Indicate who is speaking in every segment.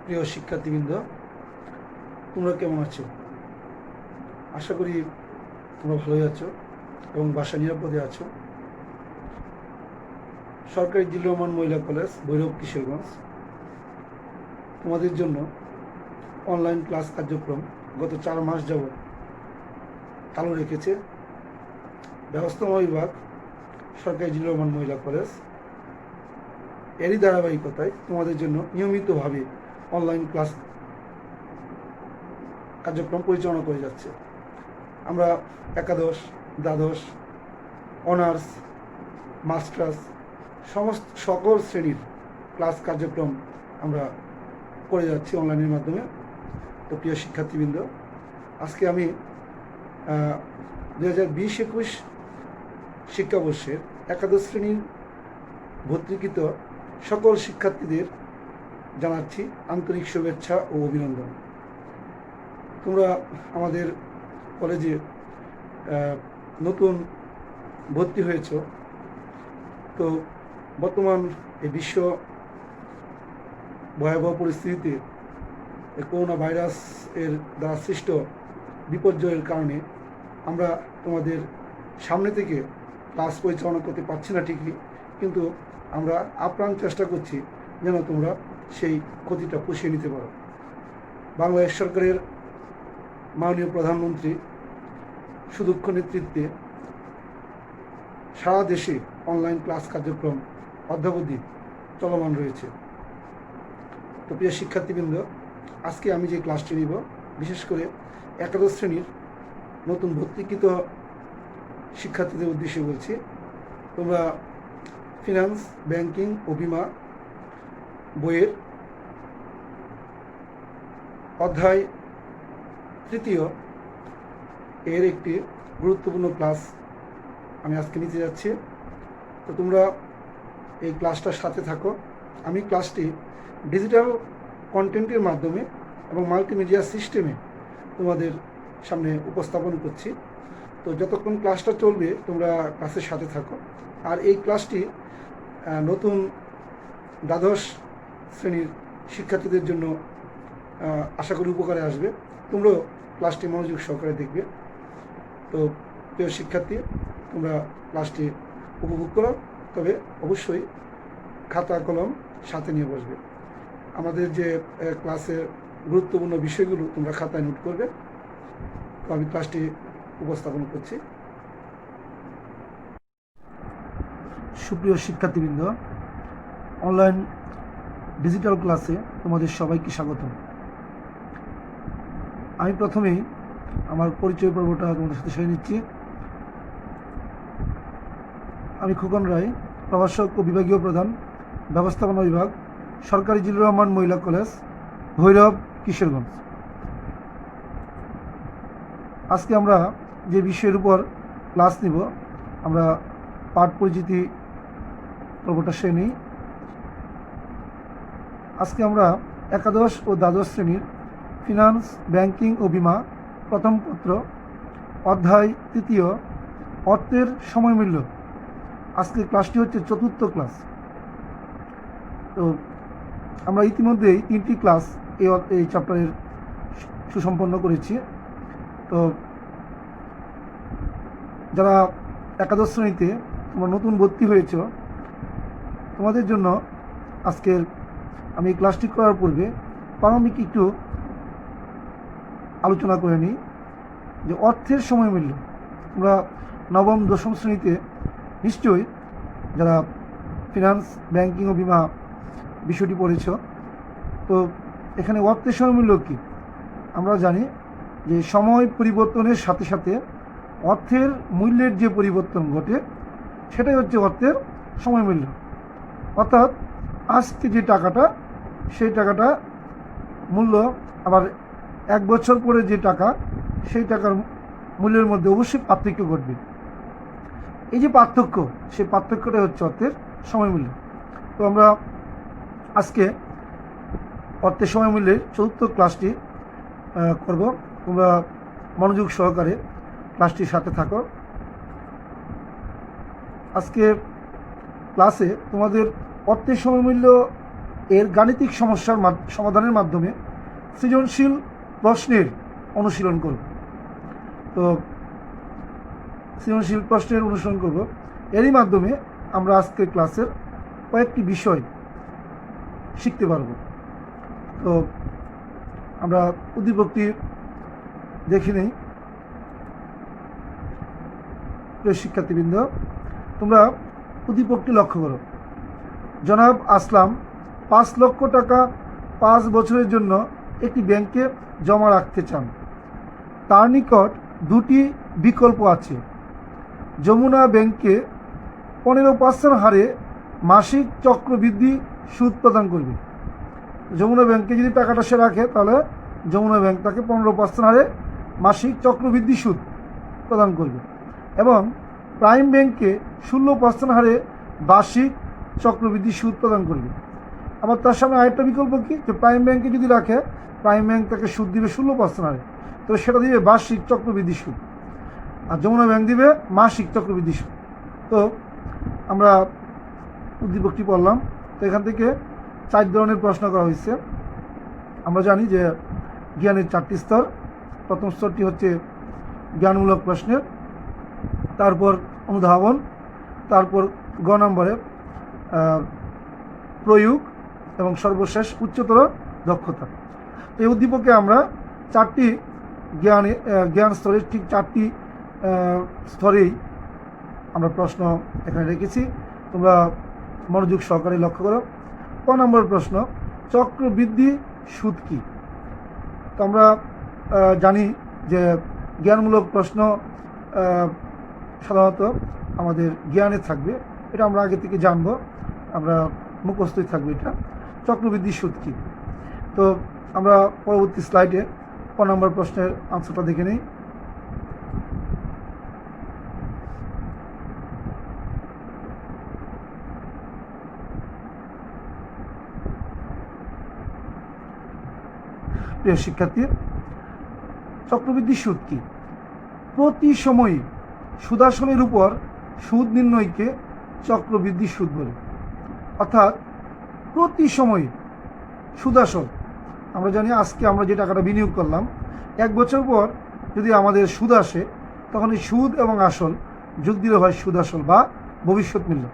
Speaker 1: প্রিয় শিক্ষার্থীবৃন্দ, তোমরা কেমন আছো? আশা করি তোমরা ভালোই আছো এবং বাসায় নিরাপদে আছো। সরকারি জিল্লুর রহমান মহিলা কলেজ, ভৈরব, কিশোরগঞ্জ তোমাদের জন্য অনলাইন ক্লাস কার্যক্রম গত 4 মাস যাবৎ চালু রেখেছে ব্যবস্থাপনা বিভাগ, সরকারি জিল্লুর রহমান মহিলা কলেজ। এরই ধারাবাহিকতায় তোমাদের জন্য নিয়মিতভাবে অনলাইন ক্লাস কার্যক্রম পরিচালনা করে যাচ্ছে। আমরা একাদশ, দ্বাদশ, অনার্স, মাস্টার্স সকল শ্রেণীর ক্লাস কার্যক্রম আমরা করে যাচ্ছি অনলাইনের মাধ্যমে। তো প্রিয় শিক্ষার্থীবৃন্দ, আজকে আমি 2020-21 শিক্ষাবর্ষের একাদশ শ্রেণীর ভর্তিকৃত সকল শিক্ষার্থীদের জানাচ্ছি আন্তরিক শুভেচ্ছা ও অভিনন্দন। তোমরা আমাদের কলেজে নতুন ভর্তি হয়েছ। তো বর্তমান এই বিশ্ব ভয়াবহ পরিস্থিতিতে করোনা ভাইরাস এর দ্বারা সৃষ্ট বিপর্যয়ের কারণে আমরা তোমাদের সামনে থেকে ক্লাস পরিচালনা করতে পারছি না ঠিকই, কিন্তু আমরা আপ্রাণ চেষ্টা করছি যেন তোমরা সেই ক্ষতিটা পুষিয়ে নিতে পারো। বাংলাদেশ সরকারের মাননীয় প্রধানমন্ত্রী সুদক্ষ নেতৃত্বে সারা দেশে অনলাইন ক্লাস কার্যক্রম অদ্যাবধি চলমান রয়েছে। তো প্রিয় শিক্ষার্থীবৃন্দ, আজকে আমি যে ক্লাসটি নিব বিশেষ করে একাদশ শ্রেণীর নতুন ভর্তিকৃত শিক্ষার্থীদের উদ্দেশ্যে বলছি। তোমরা ফিনান্স, ব্যাংকিং ও বিমা বইয়ের অধ্যায় 3 এর একটি গুরুত্বপূর্ণ ক্লাস আমি আজকে নিতে যাচ্ছি। তো তোমরা এই ক্লাসটার সাথে থাকো। আমি ক্লাসটি ডিজিটাল কন্টেন্টের মাধ্যমে এবং মাল্টিমিডিয়া সিস্টেমে তোমাদের সামনে উপস্থাপন করছি। তো যতক্ষণ ক্লাসটা চলবে তোমরা ক্লাসের সাথে থাকো। আর এই ক্লাসটি নতুন দ্বাদশ শ্রেণীর শিক্ষার্থীদের জন্য আশা করি উপকারে আসবে। তোমরাও ক্লাসটি মনোযোগ সহকারে দেখবে। তো প্রিয় শিক্ষার্থী, তোমরা ক্লাসটি উপভোগ করো, তবে অবশ্যই খাতা কলম সাথে নিয়ে বসবে। আমাদের যে ক্লাসের গুরুত্বপূর্ণ বিষয়গুলো তোমরা খাতায় নোট করবে। তো আমি ক্লাসটি উপস্থাপন করছি। সুপ্রিয় শিক্ষার্থীবৃন্দ, অনলাইন ডিজিটাল ক্লাসে তোমাদের সবাইকে স্বাগত। আমি প্রথমেই আমার পরিচয় পর্বটা তোমাদের সাথে সেরে নিচ্ছি। আমি খোকন রায়, প্রভাষক ও বিভাগীয় প্রধান, ব্যবস্থাপনা বিভাগ, সরকারি জিল্লুর রহমান মহিলা কলেজ, ভৈরব, কিশোরগঞ্জ। আজকে আমরা যে বিষয়ের উপর ক্লাস নিব, আমরা পাঠ পরিচিতি পর্বটা সেরে নিই। আজকে আমরা একাদশ ও দ্বাদশ শ্রেণীর ফিনান্স, ব্যাংকিং ও বিমা প্রথম পত্র অধ্যায় 3 অর্থের সময়মূল্য। আজকে ক্লাসটি হচ্ছে 4র্থ ক্লাস। তো আমরা ইতিমধ্যেই 3টি ক্লাস এই চ্যাপ্টারের সুসম্পন্ন করেছি। তো যারা একাদশ শ্রেণীতে তোমরা নতুন ভর্তি হয়েছ, তোমাদের জন্য আজকের আমি ক্লাসটি করার পূর্বে প্রারম্ভিক একটু আলোচনা করে নিই যে অর্থের সময়মূল্য। তোমরা নবম, দশম শ্রেণীতে নিশ্চয়ই যারা ফিনান্স, ব্যাংকিং ও বিমা বিষয়টি পড়েছ, তো এখানে অর্থের সময়মূল্য কী? আমরা জানি যে সময় পরিবর্তনের সাথে সাথে অর্থের মূল্যের যে পরিবর্তন ঘটে সেটাই হচ্ছে অর্থের সময়মূল্য। অর্থাৎ আজকে যে টাকাটা, সেই টাকাটা মূল্য আবার 1 বছর পরে যে টাকা, সেই টাকার মূল্যের মধ্যে অবশ্যই পার্থক্য ঘটবে। এই যে পার্থক্য, সেই পার্থক্যটা হচ্ছে অর্থের সময়মূল্য। তো আমরা আজকে অর্থের সময়মূল্যের 4র্থ ক্লাসটি করব। তোমরা মনোযোগ সহকারে ক্লাসটির সাথে থাকো। আজকে ক্লাসে তোমাদের অর্থের সময়মূল্য এর গাণিতিক সমস্যার সমাধানের মাধ্যমে সৃজনশীল প্রশ্নের অনুশীলন করব। তো সৃজনশীল প্রশ্নের অনুসরণ করব, এরই মাধ্যমে আমরা আজকের ক্লাসের কয়েকটি বিষয় শিখতে পারব। তো আমরা উদ্দীপকটি দেখে নেই। প্রিয় শিক্ষার্থীবৃন্দ, তোমরা উদ্দীপকটি লক্ষ্য করো। জনাব আসলাম 5 লক্ষ টাকা 5 বছরের জন্য একটি ব্যাংকে জমা রাখতে চান। তার নিকট দুটি বিকল্প আছে। যমুনা ব্যাংকে 15% হারে মাসিক চক্রবৃদ্ধি সুদ প্রদান করবে। যমুনা ব্যাংকে যদি টাকাটা সে রাখে, তাহলে যমুনা ব্যাংক তাকে 15% হারে মাসিক চক্রবৃদ্ধি সুদ প্রদান করবে। এবং প্রাইম ব্যাংকে 16% হারে বার্ষিক চক্রবৃদ্ধি সুদ প্রদান করবে। আবার তার সামনে আরেকটা বিকল্প কি, যে প্রাইম ব্যাংকে যদি রাখে, প্রাইম ব্যাংক তাকে সুদ দিবে 16% হারে, তো সেটা দিবে বার্ষিক চক্রবৃদ্ধি সুদ, আর যমুনা ব্যাংক দিবে মাসিক চক্রবৃদ্ধি সুদ। তো আমরা উদ্দীপকটি পড়লাম। তো এখান থেকে 4 ধরনের প্রশ্ন করা হয়েছে। আমরা জানি যে জ্ঞানের 4টি স্তর। প্রথম স্তরটি হচ্ছে জ্ঞানমূলক প্রশ্নের, তারপর অনুধাবন, তারপর গ নম্বরে প্রয়োগ, এবং সর্বশেষ উচ্চতর দক্ষতা। এই উদ্দীপকে আমরা 4টি জ্ঞান স্তরের ঠিক 4টি স্তরেই আমরা প্রশ্ন এখানে রেখেছি। তোমরা মনোযোগ সহকারে লক্ষ্য করো। ক নম্বর প্রশ্ন, চক্রবৃদ্ধি সুদ কী? তো আমরা জানি যে জ্ঞানমূলক প্রশ্ন সাধারণত আমাদের জ্ঞানে থাকবে, এটা আমরা আগে থেকে জানবো, আমরা মুখস্থই থাকবে এটা। চক্রবৃদ্ধি সুদ কী? তো আমরা পরবর্তী স্লাইডে ক নম্বর প্রশ্নের আনসারটা দেখে নিই। প্রিয় শিক্ষার্থী, চক্রবৃদ্ধি সুদ কী? প্রতি সময়ে সুদাসনের উপর সুদ নির্ণয়কে চক্রবৃদ্ধি সুদ বলে। অর্থাৎ প্রতি সময়ে সুদাসন, আমরা জানি আজকে আমরা যে টাকাটা বিনিয়োগ করলাম, 1 বছর পর যদি আমাদের সুদ আসে, তখন এই সুদ এবং আসল যোগ দিলে হয় সুদাসল বা ভবিষ্যৎ মূল্য।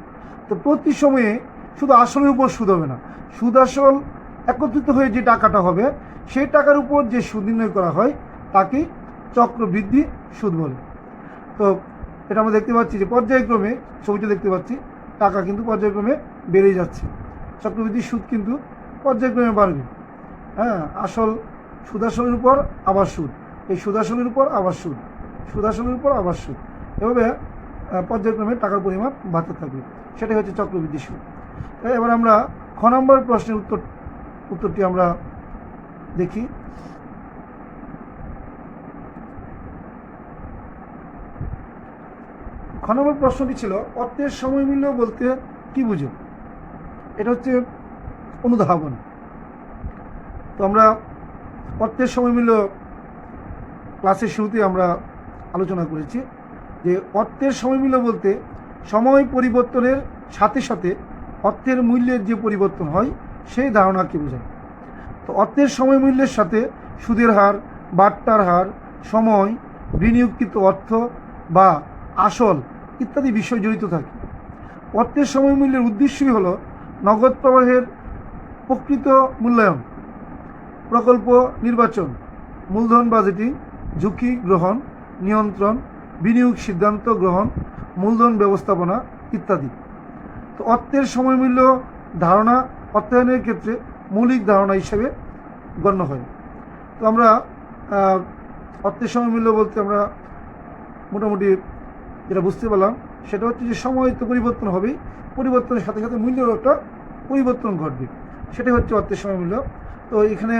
Speaker 1: তো প্রতি সময়ে শুধু আসলের উপর সুদ হবে না, সুদ আসল একত্রিত হয়ে যে টাকাটা হবে, সেই টাকার উপর যে সুদ নির্ণয় করা হয় তাকেই চক্রবৃদ্ধি সুদ বলে। তো এটা আমরা দেখতে পাচ্ছি যে পর্যায়ক্রমে, ছবিতে দেখতে পাচ্ছি টাকা কিন্তু পর্যায়ক্রমে বেড়ে যাচ্ছে, চক্রবৃদ্ধি সুদ কিন্তু পর্যায়ক্রমে বাড়বে। হ্যাঁ, আসল সুদাসলের উপর আবার সুদ, এই সুদাসলের উপর আবার সুদ, সুদাসলের উপর আবার সুদ, এভাবে পর্যায়ক্রমে টাকার পরিমাণ বাড়তে থাকবে, সেটাই হচ্ছে চক্রবৃদ্ধি সুদ। এবার আমরা খ নম্বর প্রশ্নের উত্তরটি আমরা দেখি। খ নম্বর প্রশ্নটি ছিল, অর্থের সময় মূল্য বলতে কি বুঝো? এটা হচ্ছে অনুধাবন। তো আমরা অর্থের সময় মূল্য ক্লাসের শুরুতে আমরা আলোচনা করেছি যে অর্থের সময় মূল্য বলতে সময় পরিবর্তনের সাথে সাথে অর্থের মূল্যের যে পরিবর্তন হয় সেই ধারণাকে বোঝায়। তো অর্থের সময় মূল্যের সাথে সুদের হার, বাট্টার হার, সময়, বিনিয়োগকৃত অর্থ বা আসল ইত্যাদি বিষয় জড়িত থাকে। অর্থের সময় মূল্যের উদ্দেশ্যই হল নগদ প্রবাহের প্রকৃত মূল্যায়ন, প্রকল্প নির্বাচন, মূলধন বাজেটিং, ঝুঁকি গ্রহণ, নিয়ন্ত্রণ, বিনিয়োগ সিদ্ধান্ত গ্রহণ, মূলধন ব্যবস্থাপনা ইত্যাদি। তো অর্থের সময় মূল্য ধারণা অর্থায়নের ক্ষেত্রে মৌলিক ধারণা হিসেবে গণ্য হয়। তো আমরা অর্থের সময় মূল্য বলতে আমরা মোটামুটি যেটা বুঝতে পারলাম সেটা হচ্ছে যে সময় তো পরিবর্তন হবেই, পরিবর্তনের সাথে সাথে মূল্যেরও একটা পরিবর্তন ঘটবে, সেটাই হচ্ছে অর্থের সময় মূল্য। তো এখানে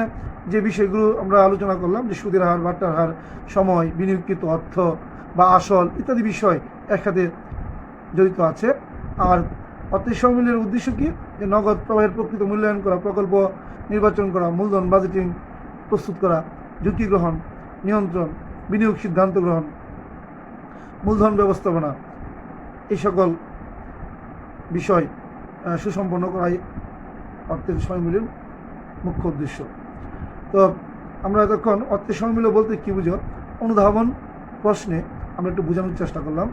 Speaker 1: যে বিষয়গুলো আমরা আলোচনা করলাম, যে সুদের হার, বাট্টার হার, সময়, বিনিয়োগকৃত অর্থ বা আসল ইত্যাদি বিষয় একসাথে জড়িত আছে। আর অর্থের সময় মূল্যের উদ্দেশ্য কি? যে নগদ প্রবাহের প্রকৃত মূল্যায়ন করা, প্রকল্প নির্বাচন করা, মূলধন বাজেটিং প্রস্তুত করা, ঝুঁকি গ্রহণ, নিয়ন্ত্রণ, বিনিয়োগ সিদ্ধান্ত গ্রহণ, মূলধন ব্যবস্থাপনা, এই সকল বিষয় সুসম্পন্ন করাই অর্থের সময়মূল্যের মুখ্য উদ্দেশ্য। তো আমরা এতক্ষণ অর্থের সময়মূল্য বলতে কী বুঝো অনুধাবন প্রশ্নে আমরা একটু বোঝানোর চেষ্টা করলাম।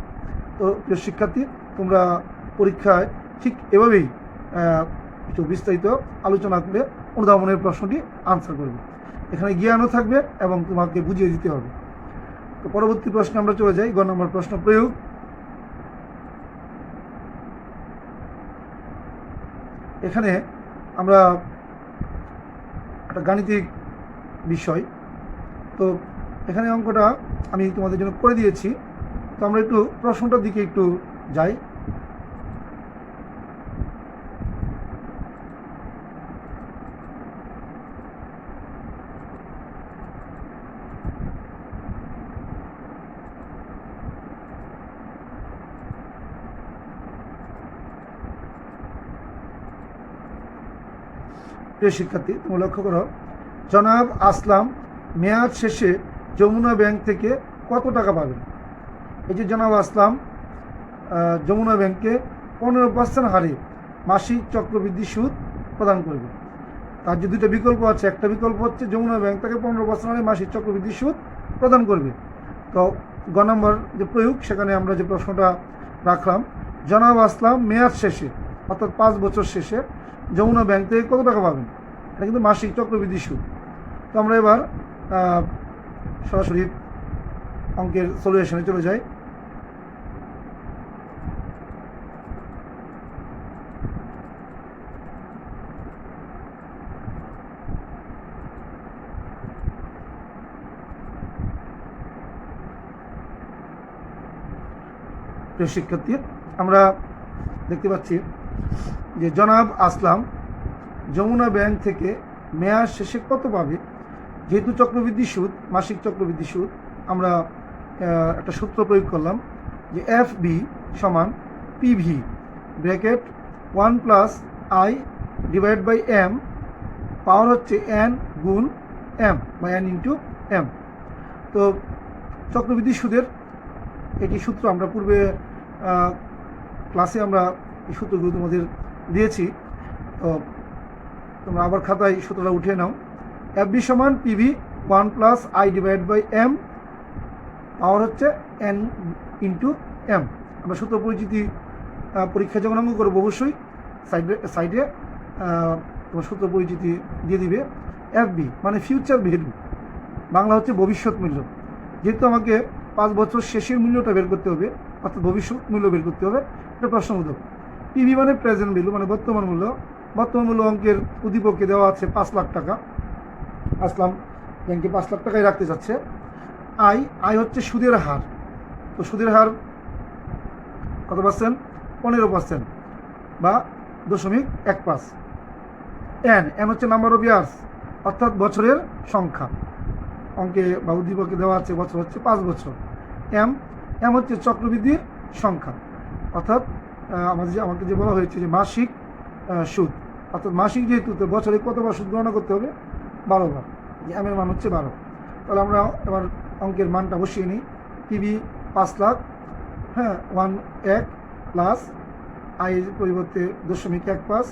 Speaker 1: তো প্রিয় শিক্ষার্থী, তোমরা পরীক্ষায় ঠিক এভাবেই একটু বিস্তারিত আলোচনা করে অনুধাবনের প্রশ্নটি আনসার করবে। এখানে জ্ঞানও থাকবে এবং তোমাকে বুঝিয়ে দিতে হবে। তো পরবর্তী প্রশ্নে আমরা চলে যাই। গ নম্বর প্রশ্ন, প্রয়োগ। এখানে আমরা একটা গাণিতিক বিষয়, তো এখানে অঙ্কটা আমি তোমাদের জন্য করে দিয়েছি। তো আমরা একটু প্রশ্নটার দিকে একটু যাই। প্রিয় শিক্ষার্থী, তুমি লক্ষ্য করো, জনাব আসলাম মেয়াদ শেষে যমুনা ব্যাংক থেকে কত টাকা পাবেন। এই যে জনাব আসলাম যমুনা ব্যাংকে 15% হারে মাসিক চক্রবৃদ্ধি সুদ প্রদান করবে। তার যে দুটো বিকল্প আছে, একটা বিকল্প হচ্ছে যমুনা ব্যাংক তাকে 15% হারে মাসিক চক্রবৃদ্ধি সুদ প্রদান করবে। তো গ নম্বর যে প্রয়োগ, সেখানে আমরা যে প্রশ্নটা রাখলাম, জনাব আসলাম মেয়াদ শেষে অর্থাৎ 5 বছর শেষে যমুনা ব্যাংক থেকে কত টাকা পাবেন, এটা কিন্তু মাসিক চক্রবৃদ্ধি সুদ। তো আমরা এবার সরাসরি অঙ্কের সলিউশনে চলে যাই। প্রিয় শিক্ষার্থী, আমরা দেখতে পাচ্ছি যে জনাব আসলাম যমুনা ব্যাংক থেকে মেয়াদ শেষে কত পাবে। যেহেতু চক্রবৃদ্ধি সুদ, মাসিক চক্রবৃদ্ধি সুদ, আমরা একটা সূত্র প্রয়োগ করলাম যে FB সমান PV ব্র্যাকেট 1 + I/M, পাওয়ার হচ্ছে N গুণ M বা N ইন্টু M। তো চক্রবৃদ্ধি সুদের এটি সূত্র আমরা পূর্বে ক্লাসে আমরা এই সূত্রগুলো তোমাদের দিয়েছি। তো তোমরা আবার খাতায় সূত্রটা উঠিয়ে নাও। FB সমান PV 1 + I/M, পাওয়ার হচ্ছে N ইন্টু M। আমরা সূত্র পরিচিতি পরীক্ষা যখন অঙ্ক করবো অবশ্যই সাইডে তোমার সূত্র পরিচিতি দিয়ে দিবে। FB মানে ফিউচার ভ্যালু, বাংলা হচ্ছে ভবিষ্যৎ মূল্য। যেহেতু আমাকে 5 বছর শেষের মূল্যটা বের করতে হবে, অর্থাৎ ভবিষ্যৎ মূল্য বের করতে হবে, এটা প্রশ্নবোধক। PV মানে প্রেজেন্ট ভ্যালু, মানে বর্তমান মূল্য। বর্তমান মূল্য অঙ্কের উদ্দীপকে দেওয়া আছে 5 লাখ টাকা। আসলাম ব্যাংকে 5 লাখ টাকাই রাখতে চাচ্ছে। আই হচ্ছে সুদের হার। তো সুদের হার কত পার্সেন্ট? 15% বা 0.15। এন হচ্ছে নাম্বার অফ ইয়ার্স, অর্থাৎ বছরের সংখ্যা। অঙ্কে বা উদ্দীপকে দেওয়া আছে বছর হচ্ছে 5 বছর। এম হচ্ছে চক্রবৃদ্ধির সংখ্যা, অর্থাৎ আমাকে যে বলা হয়েছে যে মাসিক সুদ, অর্থাৎ মাসিক যেহেতু, তো বছরে কতবার সুদ গণনা করতে হবে? 12 বার। এম এর মান হচ্ছে 12। তাহলে আমরা এবার অঙ্কের মানটা বসিয়ে নিই। PV 5 লাখ, হ্যাঁ, 1 প্লাস আই এর পরিবর্তে 0.15।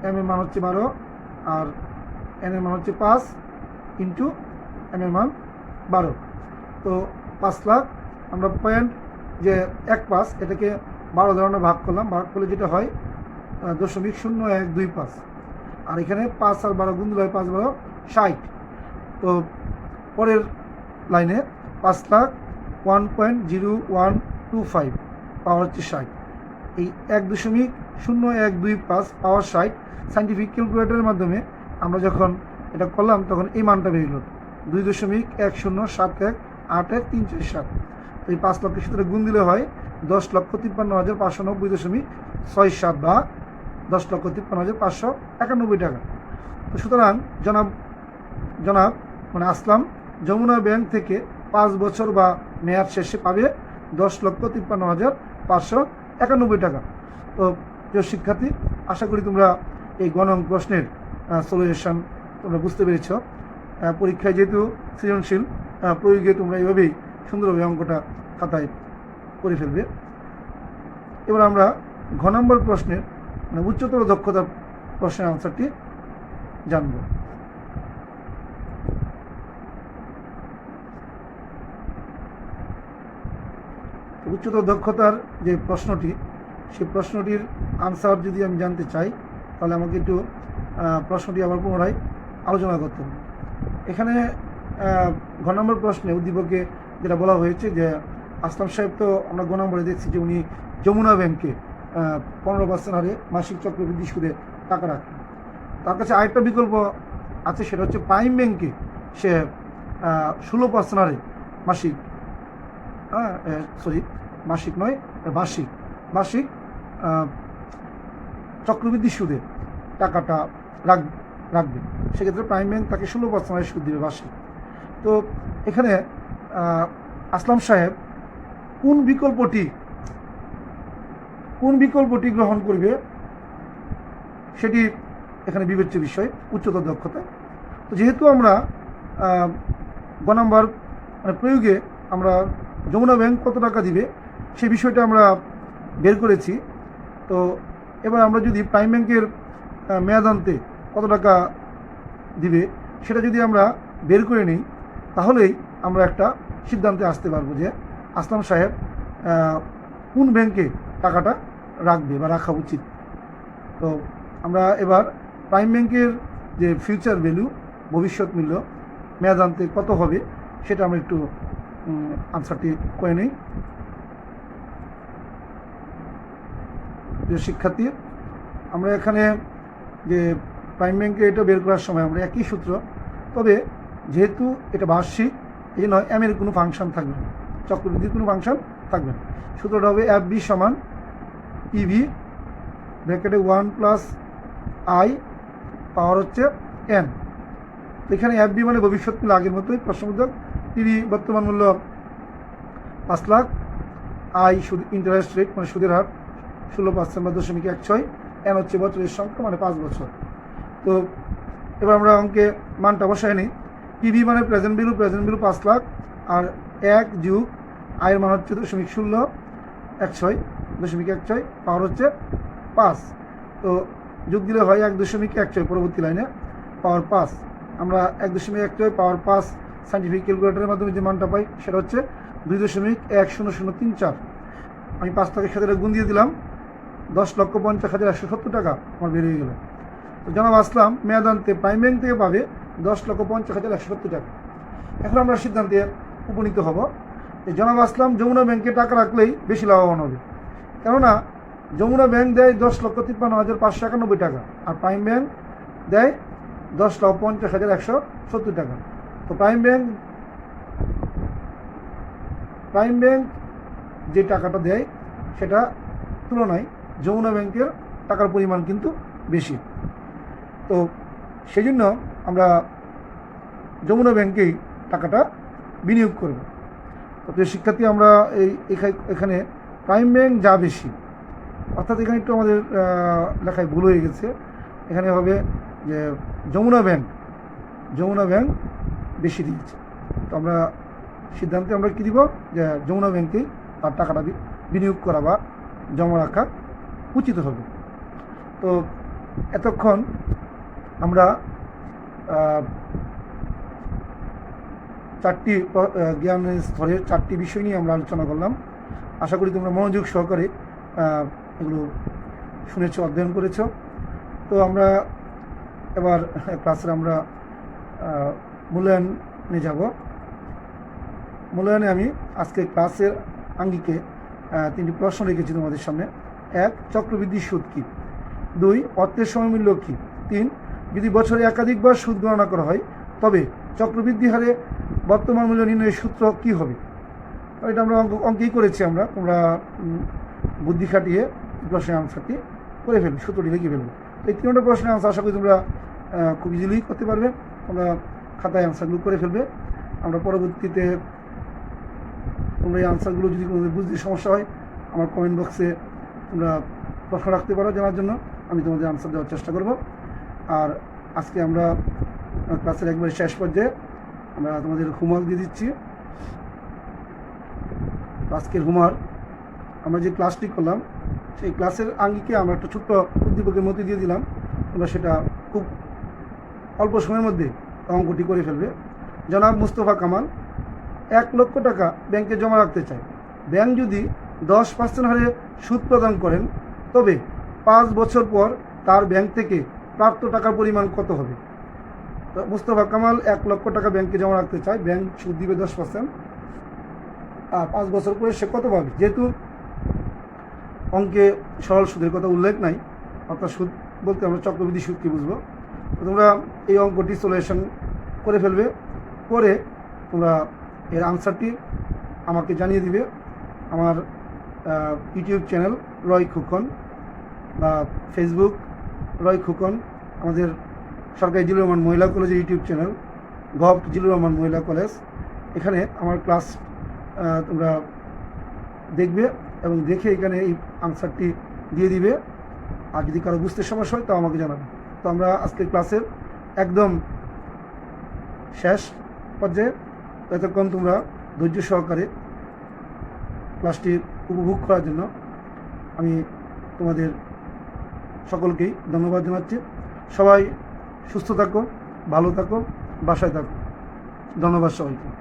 Speaker 1: এম এর মান হচ্ছে 12 আর এন এর মান হচ্ছে 5 ইন্টু এম এর মান 12। তো 5 লাখ আমরা পয়েন্ট যে 1.5 এটাকে 12 ধরনের ভাগ করলাম, ভাগ করলে যেটা হয় 0.0125। আর এখানে 5 আর 12 গুণ দিলে হয় 5 12 60। তো পরের লাইনে 5 লাখ 1.0125, পাওয়ার হচ্ছে 60। এই 1.0125 পাওয়ার 60 সাইন্টিফিক ক্যালকুলেটরের মাধ্যমে আমরা যখন এটা করলাম তখন এই মানটা বেরিয়ে গেল 2.10718134,347। তো এই 5 লক্ষের সাথে গুণ দিলে হয় 10,53,590.67 বা 10,53,591 টাকা। তো সুতরাং জনাব মানে আসলাম যমুনা ব্যাংক থেকে 5 বছর বা মেয়াদ শেষে পাবে 10,53,591 টাকা। তো প্রিয় শিক্ষার্থী, আশা করি তোমরা এই গণন প্রশ্নের সলিউশন তোমরা বুঝতে পেরেছ। পরীক্ষায় যেহেতু সৃজনশীল, প্রয়োগে তোমরা এইভাবেই সুন্দরভাবে অঙ্কটা খাতায় করে ফেলবে। এবার আমরা ঘ নম্বর প্রশ্নের মানে উচ্চতর দক্ষতার প্রশ্নের আনসারটি জানব। উচ্চতর দক্ষতার যে প্রশ্নটি, সেই প্রশ্নটির আনসার যদি আমি জানতে চাই তাহলে আমাকে একটু প্রশ্নটি আবার পুনরায় আলোচনা করতে হবে। এখানে ঘ নম্বর প্রশ্নে উদ্দীপকে যেটা বলা হয়েছে যে আসলাম সাহেব, তো আমরা ঘ নম্বরে দেখছি যে উনি যমুনা ব্যাংকে 15% হারে মাসিক চক্রবৃদ্ধি সুদে টাকা রাখেন। তার কাছে আরেকটা বিকল্প আছে, সেটা হচ্ছে প্রাইম ব্যাংকে সে 16% হারে মাসিক মাসিক নয় বার্ষিক চক্রবৃদ্ধি সুদে টাকাটা রাখবে। সেক্ষেত্রে প্রাইম ব্যাংক তাকে 16% হারে সুদ দেবে বার্ষিক। তো এখানে আসলাম সাহেব কোন বিকল্পটি গ্রহণ করবে সেটি এখানে বিবেচ্য বিষয়, উচ্চতর দক্ষতা। তো যেহেতু আমরা গ নম্বর প্রয়োগে আমরা যমুনা ব্যাংক কত টাকা দিবে সেই বিষয়টা আমরা বের করেছি। তো এবার আমরা যদি প্রাইম ব্যাংকের মেয়াদান্তে কত টাকা দিবে সেটা যদি আমরা বের করে নিই, তাহলেই আমরা একটা সিদ্ধান্তে আসতে পারবো যে আসলাম সাহেব কোন ব্যাংকে টাকাটা রাখবে বা রাখা উচিত। তো আমরা এবার প্রাইম ব্যাংকের যে ফিউচার ভ্যালু, ভবিষ্যৎ মূল্য মেয়াদান্তে কত হবে সেটা আমরা একটু আনসারটি করে নিই। প্রিয় শিক্ষার্থী, আমরা এখানে যে প্রাইম ব্যাংকে এটা বের করার সময় আমরা একই সূত্র, তবে যেহেতু এটা বার্ষিক এই জন্য এর কোনো ফাংশন থাকবে না, চক্রবৃদ্ধির কোনো ফাংশন থাকবে না। সূত্রটা হবে FB সমান PV ব্র্যাকেটে 1 প্লাস I পাওয়ার হচ্ছে N। তো এখানে FB মানে ভবিষ্যৎ মূল্য আগের মতোই প্রশ্নবোধক, PV বর্তমান মূল্য 5 লাখ, I সুদ ইন্টারেস্ট রেট মানে সুদের হার 16% বা 0.16, N হচ্ছে বছরের সংখ্যা মানে 5 বছর। তো এবার আমরা অঙ্কে মানটা বসাই নিই। PV মানে প্রেজেন্ট ভ্যালু 5 লাখ, আর 1 যোগ আয়ের মান হচ্ছে 0.16 পাওয়ার হচ্ছে 5। তো যোগ দিলে হয় 1.16 পরবর্তী লাইনে পাওয়ার 5। আমরা 1.16 পাওয়ার 5 সাইন্টিফিক ক্যালকুলেটরের মাধ্যমে যে মানটা পাই সেটা হচ্ছে 2.10034। আমি 5 টাকার সাথে গুণ দিয়ে দিলাম, 10,50,170 টাকা আমার বেরিয়ে গেল। তো জনাব আসলাম মেয়াদান্তে প্রাইম ব্যাংক থেকে পাবে 10,50,170 টাকা। এখন আমরা সিদ্ধান্তে উপনীত হব যে জনাব আসলাম যমুনা ব্যাংকে টাকা রাখলেই বেশি লাভবান হবে, কেননা যমুনা ব্যাংক দেয় 10,53,591 টাকা, আর প্রাইম ব্যাংক দেয় 10,50,170 টাকা। তো প্রাইম ব্যাংক যে টাকাটা দেয় সেটা তুলনায় যমুনা ব্যাংকের টাকার পরিমাণ কিন্তু বেশি। তো সেই জন্য আমরা যমুনা ব্যাংকেই টাকাটা বিনিয়োগ করব। তো শিক্ষার্থী, আমরা এখানে প্রাইম ব্যাংক যা বেশি, অর্থাৎ এখানে একটু আমাদের লেখায় ভুল হয়ে গেছে, এখানে হবে যে যমুনা ব্যাংক বেশি দিয়েছে। তো আমরা সিদ্ধান্তে আমরা কী দিব, যে যমুনা ব্যাংকেই তার টাকাটা বিনিয়োগ করা বা জমা রাখা উচিত হবে। তো এতক্ষণ আমরা 4টি জ্ঞানের স্তরের 4টি বিষয় নিয়ে আমরা আলোচনা করলাম। আশা করি তোমরা মনোযোগ সহকারে এগুলো শুনেছ, অধ্যয়ন করেছ। তো আমরা এবার ক্লাসের আমরা মূল্যায়নে যাব। মূল্যায়নে আমি আজকে ক্লাসের আঙ্গিকে 3টি প্রশ্ন রেখেছি তোমাদের সামনে। 1, চক্রবৃদ্ধি সুদ কী? 2, অর্থের সময়মূল্য কী? 3, যদি বছরে একাধিকবার সুদ গণনা করা হয় তবে চক্রবৃদ্ধি হারে বর্তমান মূল্য নির্ণয়ের সূত্র কী হবে? এটা আমরা অঙ্কেই করেছি, তোমরা বুদ্ধি খাটিয়ে প্রশ্নের আনসারটি করে ফেলবে, সূত্রটি লিখে ফেলবে। এই 3টা প্রশ্নের আনসার আশা করি তোমরা খুব ইজিলি করতে পারবে। তোমরা খাতায় আনসারগুলো করে ফেলবে। আমরা পরবর্তীতে তোমরা এই আনসারগুলো যদি কোনো বুঝতে সমস্যা হয় আমার কমেন্ট বক্সে তোমরা প্রশ্ন রাখতে পারো, জানার জন্য আমি তোমাদের আনসার দেওয়ার চেষ্টা করব। আর আজকে আমরা ক্লাসের একবারে শেষ পর্যায়ে আমরা তোমাদের হোমওয়ার্ক দিয়ে দিচ্ছি। আজকের হোমওয়ার্ক আমরা যে ক্লাসটি করলাম সেই ক্লাসের আঙ্গিকে আমরা একটা ছোট্ট উদ্দীপকের মধ্যে দিয়ে দিলাম তোমরা সেটা খুব অল্প সময়ের মধ্যে অঙ্কটি করে ফেলবে। জনাব মুস্তফা কামাল 1 লক্ষ টাকা ব্যাংকে জমা রাখতে চায়। ব্যাংক যদি 10% হারে সুদ প্রদান করেন তবে 5 বছর পর তার ব্যাংক থেকে প্রাপ্ত টাকার পরিমাণ কত হবে? তো মুস্তফা কামাল 1 লক্ষ টাকা ব্যাংকে জমা রাখতে চায়, ব্যাংক সুদ দিবে 10%, আর 5 বছর পরে সে কত পাবে? যেহেতু অঙ্কে সরল সুদের কথা উল্লেখ নাই, অর্থাৎ সুদ বলতে আমরা চক্রবৃদ্ধি সুদকে বুঝবো। তো তোমরা এই অঙ্কটি সলিউশন করে ফেলবে, করে তোমরা এর আনসারটি আমাকে জানিয়ে দিবে আমার ইউটিউব চ্যানেল রয় খোকন বা ফেসবুক রয় খোকন, আমাদের সরকারি জিলুর রহমান মহিলা কলেজের YouTube channel govt Zillur Rahman মহিলা কলেজ। এখানে আমার ক্লাস তোমরা দেখবে এবং দেখে এখানে এই আনসারটি দিয়ে দিবে। আর যদি কারো বুঝতে সমস্যা হয় তাও আমাকে জানাবে। তো আমরা আজকের ক্লাসের একদম শেষ পর্যায়ে, এতক্ষণ তোমরা ধৈর্য সহকারে ক্লাসটি উপভোগ করার জন্য আমি তোমাদের সকলকেই ধন্যবাদ জানাচ্ছি। সবাই সুস্থ থাকো, ভালো থাকো, বাসায় থাকো। ধন্যবাদ সবাইকে।